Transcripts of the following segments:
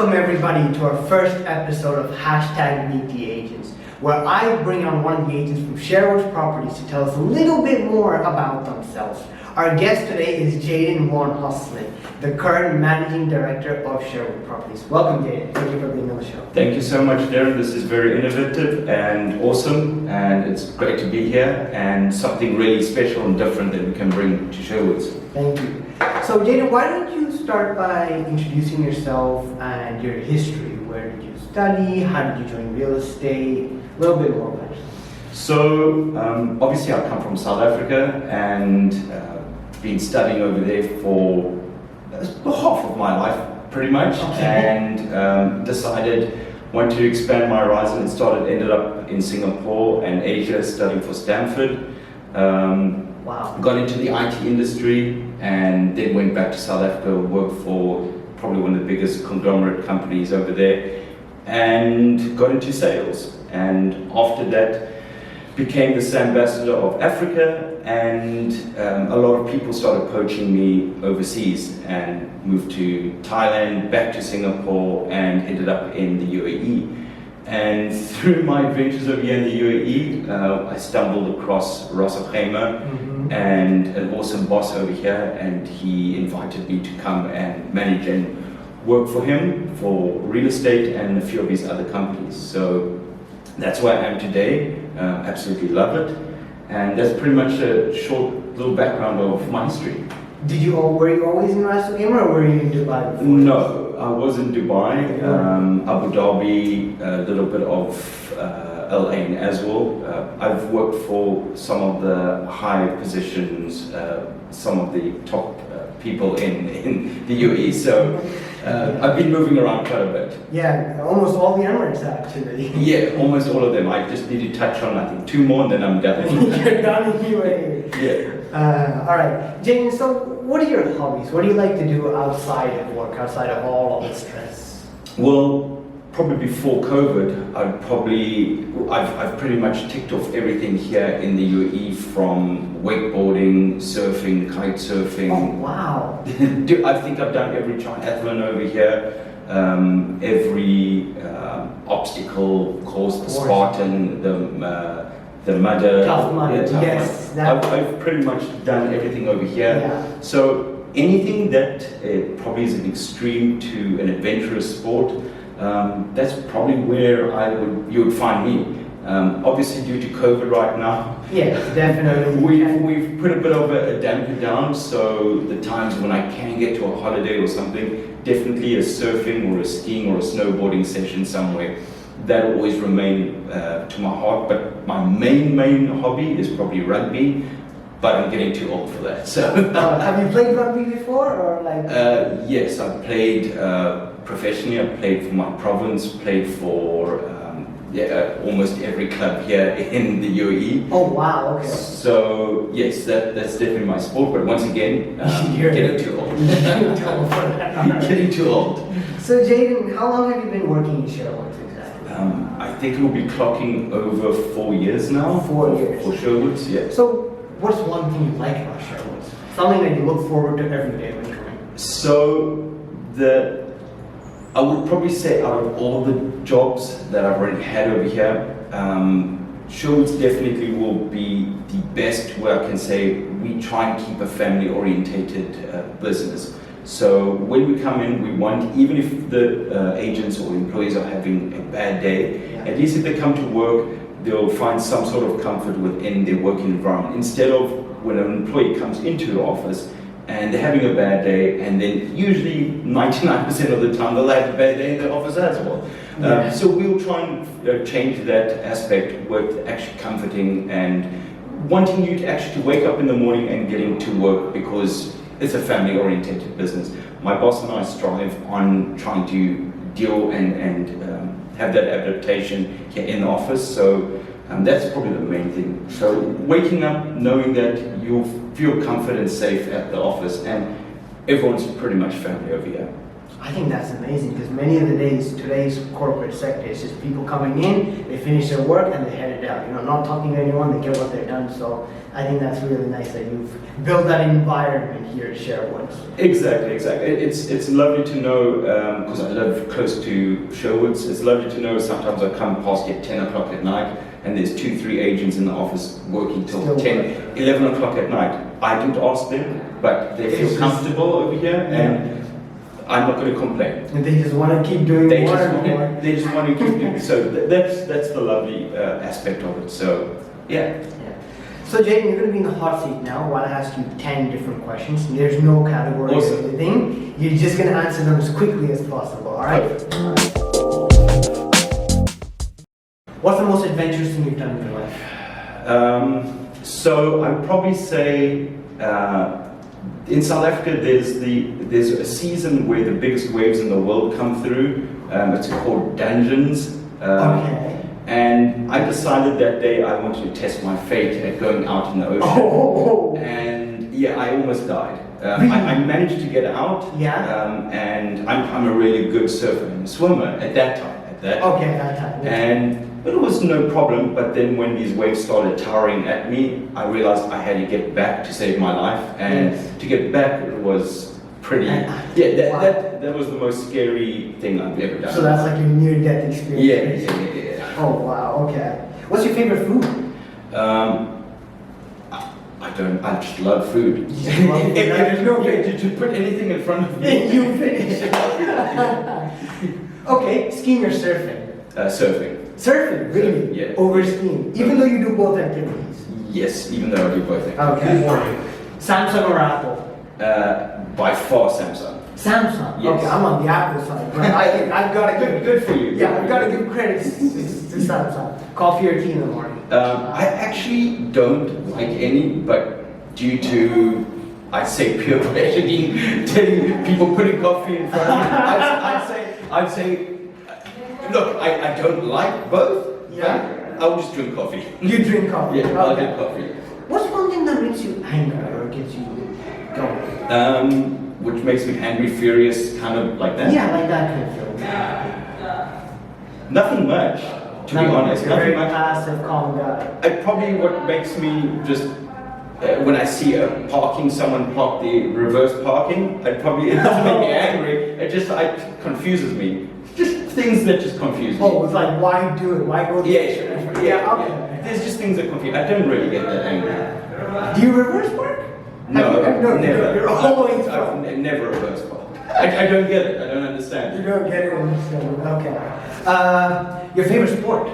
Welcome everybody to our first episode of Meet the Agents, where I bring on one of the agents from Sherwoods Properties to tell us a little bit more about themselves. Our guest today is Jayden Von Hoesslin, the current Managing Director of Sherwoods Properties. Welcome, Jayden. Thank you for being on the show. Thank you so much, Darren. This is very innovative and awesome, and it's great to be here and something really special and different that we can bring to Sherwoods. Thank you. So, Jayden, why don't you start by introducing yourself and your history? Where did you study? How did you join real estate? A little bit more about yourself. So, obviously I come from South Africa and been studying over there for half of my life, pretty much, and decided wanted to expand my horizon and ended up in Singapore and Asia studying for Stanford. Got into the IT industry and then went back to South Africa, worked for probably one of the biggest conglomerate companies over there and got into sales. And after that, became the ambassador of Africa, and a lot of people started poaching me overseas and moved to Thailand, back to Singapore, and ended up in the UAE. And through my adventures over here in the UAE, I stumbled across Ross and an awesome boss over here, and he invited me to come and manage and work for him for real estate and a few of his other companies. So that's where I am today. Absolutely love it, and that's pretty much a short little background of my history. Were you always in Ras Al Khaimah, or were you in Dubai before? No, I was in Dubai, Abu Dhabi, a little bit of LA as well. I've worked for some of the high positions, some of the top people in the UAE. So I've been moving around quite a bit. Yeah, almost all the Emirates actually. Yeah, almost all of them. I just need to touch on, I think, 2 more and then I'm done. You're done in UAE. Yeah. All right, Jayden, so what are your hobbies? What do you like to do outside of work, outside of all the stress? Well, probably before COVID, I've pretty much ticked off everything here in the UAE, from wakeboarding, surfing, kite surfing. Oh, wow. I think I've done every triathlon over here, every obstacle course, the Spartan, the mudder. Tough mudder, yes. I've pretty much done everything over here. Yeah. So anything that probably is an extreme to an adventurous sport, that's probably where you would find me. Obviously, due to COVID right now, yes, definitely. We've put a bit of a damper down. So the times when I can get to a holiday or something, definitely a surfing or a skiing or a snowboarding session somewhere. That'll always remain to my heart. But my main hobby is probably rugby. But I'm getting too old for that. So have you played rugby before, or like? Yes, I've played professionally. I've played for my province. Played for almost every club here in the UAE. Oh wow! Okay. So yes, that's definitely my sport. But once again, getting too old. Getting too old. So Jayden, how long have you been working in Sherwoods exactly? I think it will be clocking over 4 years now. 4 years. For Sherwoods, yeah. So what's one thing you like about Sherwoods? Something that you look forward to every day when you come in? So I would probably say out of all the jobs that I've already had over here, Sherwoods definitely will be the best, where I can say we try and keep a family-orientated business. So when we come in, we want, even if the agents or employees are having a bad day, at least if they come to work, they'll find some sort of comfort within their working environment, instead of when an employee comes into the office and they're having a bad day, and then usually 99% of the time they'll have a bad day in the office as well. So we'll try and change that aspect with actually comforting and wanting you to actually wake up in the morning and getting to work, because it's a family-oriented business. My boss and I strive on trying to deal and have that adaptation here in the office. So that's probably the main thing. So waking up knowing that you'll feel comfort and safe at the office, and everyone's pretty much family over here. I think that's amazing because many of the days, today's corporate sector is just people coming in, they finish their work and they headed out. You know, not talking to anyone, they get what they're done. So I think that's really nice that you've built that environment here at Sherwoods. Exactly. It's lovely to know, because I live close to Sherwoods, it's lovely to know sometimes I come past at 10 o'clock at night and there's 2-3 agents in the office working till Still 10, 11 o'clock at night. I didn't ask them, but they feel comfortable over here and I'm not going to complain. And they just want to keep doing more and more. They just want to keep doing. So that's the lovely aspect of it. So yeah. So Jayden, you're going to be in the hot seat now while I ask you 10 different questions. There's no category or anything. You're just going to answer them as quickly as possible. All right? What's the most adventurous thing you've done in your life? So I'd probably say. In South Africa, there's a season where the biggest waves in the world come through. It's called Dungeons. Okay. And I decided that day I wanted to test my fate at going out in the ocean. Oh. And yeah, I almost died. Really? I managed to get out. Yeah. And I'm a really good surfer and swimmer at that time. Okay, that time. Yeah. And it was no problem, but then when these waves started towering at me, I realized I had to get back to save my life. And to get back, it was pretty, that was the most scary thing I've ever done. So that's like your near-death experience? Yeah. Oh, wow, okay. What's your favorite food? I just love food. If you put anything in front of me, you finish. Okay, skiing or surfing? Surfing. Surfing, really? Yeah. Over skiing, even though you do both activities? Yes, even though I do both things. Okay. Samsung or Apple? By far Samsung. Samsung? Yes. Okay, I'm on the Apple side, but I've got to give Good for you. Yeah, I've got to give credit to Samsung. Coffee or tea in the morning? I actually don't like any, but due to, I'd say, peer pressuring, telling people putting coffee in front of me, I'd say, look, I don't like both. Yeah. I'll just drink coffee. You drink coffee? Yeah, I'll Okay. drink coffee. What's one thing that makes you angry or gets you going? Which makes me angry, furious, kind of like that. Yeah, like that kind of feeling. Nothing much, to be honest. You're a very Nothing much. passive, calm guy. Probably what makes me just when I see someone park the reverse parking, it doesn't make me angry. It confuses me. Just things that just confuse me. Oh, it's like, why do it? Why go the Yeah. okay. There's just things that confuse. I don't really get that angry. Do you reverse park? No, never. You're always wrong. I've never reverse parked. I don't get it. I don't understand. You don't get it. Okay. Your favorite sport?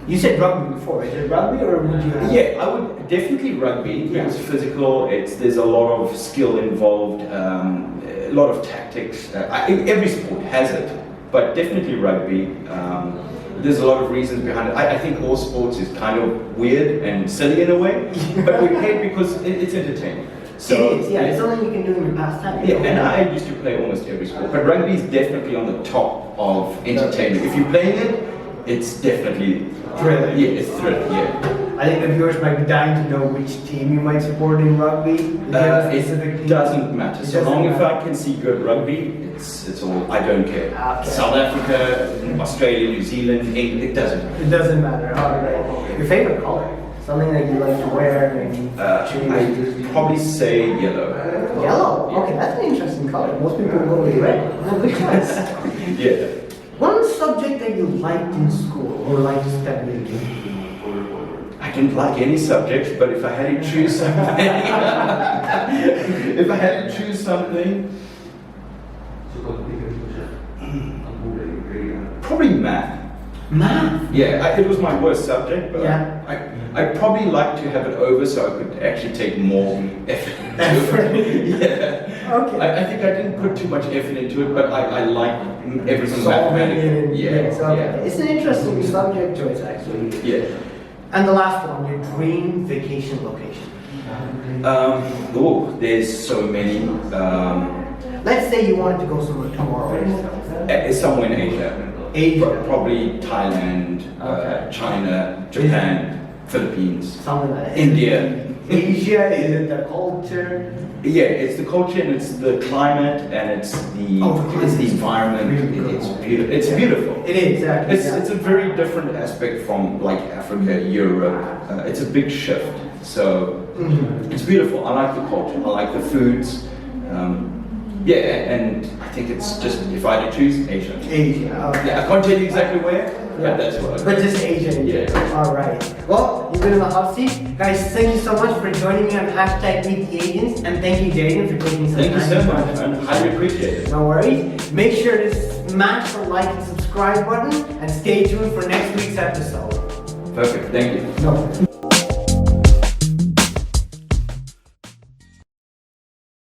You said rugby before. Is it rugby or would you? Yeah, I would definitely rugby. Yeah. It's physical. There's a lot of skill involved. A lot of tactics. Every sport has it, but definitely rugby. There's a lot of reasons behind it. I think all sports is kind of weird and silly in a way, but we hate because it's entertaining. So, it is, yeah. It's something you can do in your pastime. Yeah, and I used to play almost every sport, but rugby is definitely on the top of entertainment. If you're playing it, it's definitely thrilling. Yeah, it's thrilling. Yeah. I think the viewers might be dying to know which team you might support in rugby. It doesn't matter. So long as I can see good rugby, it's all. I don't care. Okay. South Africa, Australia, New Zealand, England, it doesn't matter. It doesn't matter. All right. Your favorite color? Something that you like to wear and choose? I'd probably say yellow. Yellow? Okay, that's an interesting color. Most people go with red. No, good choice. Yeah. One subject that you liked in school or liked to study? I didn't like any subjects, but if I had to choose something, probably math. Math? Yeah, it was my worst subject, but Yeah. I'd probably like to have it over so I could actually take more effort into it. Yeah. Okay. I think I didn't put too much effort into it, but I like everything mathematical. Yes, okay. It's an interesting subject choice, actually. Yeah. And the last one, your dream vacation location. There's so many. Let's say you wanted to go somewhere tomorrow. Somewhere in Asia. Asia. Probably Thailand, Okay. China, Japan, Philippines, Something like that. India. Asia? Is it the culture? Yeah, it's the culture and it's the climate and it's the environment. Really It's cool. beautiful. It's Yeah. beautiful. It is, exactly. It's a very different aspect from like Africa, Europe. It's a big shift. So it's beautiful. I like the culture. I like the foods. Yeah, and I think it's just if I had to choose, Asia. Asia. Okay. Yeah, I can't tell you exactly where, but that's what. But just Asia. Yeah. All right. Well, you've been in the hot seat, guys. Thank you so much for joining me on hashtag Meet the Agents, and thank you, Jayden, for taking some Thank you time. so much. I highly appreciate it. No worries. Make sure to smash the like and subscribe button, and stay tuned for next week's episode. Perfect. Thank you. No.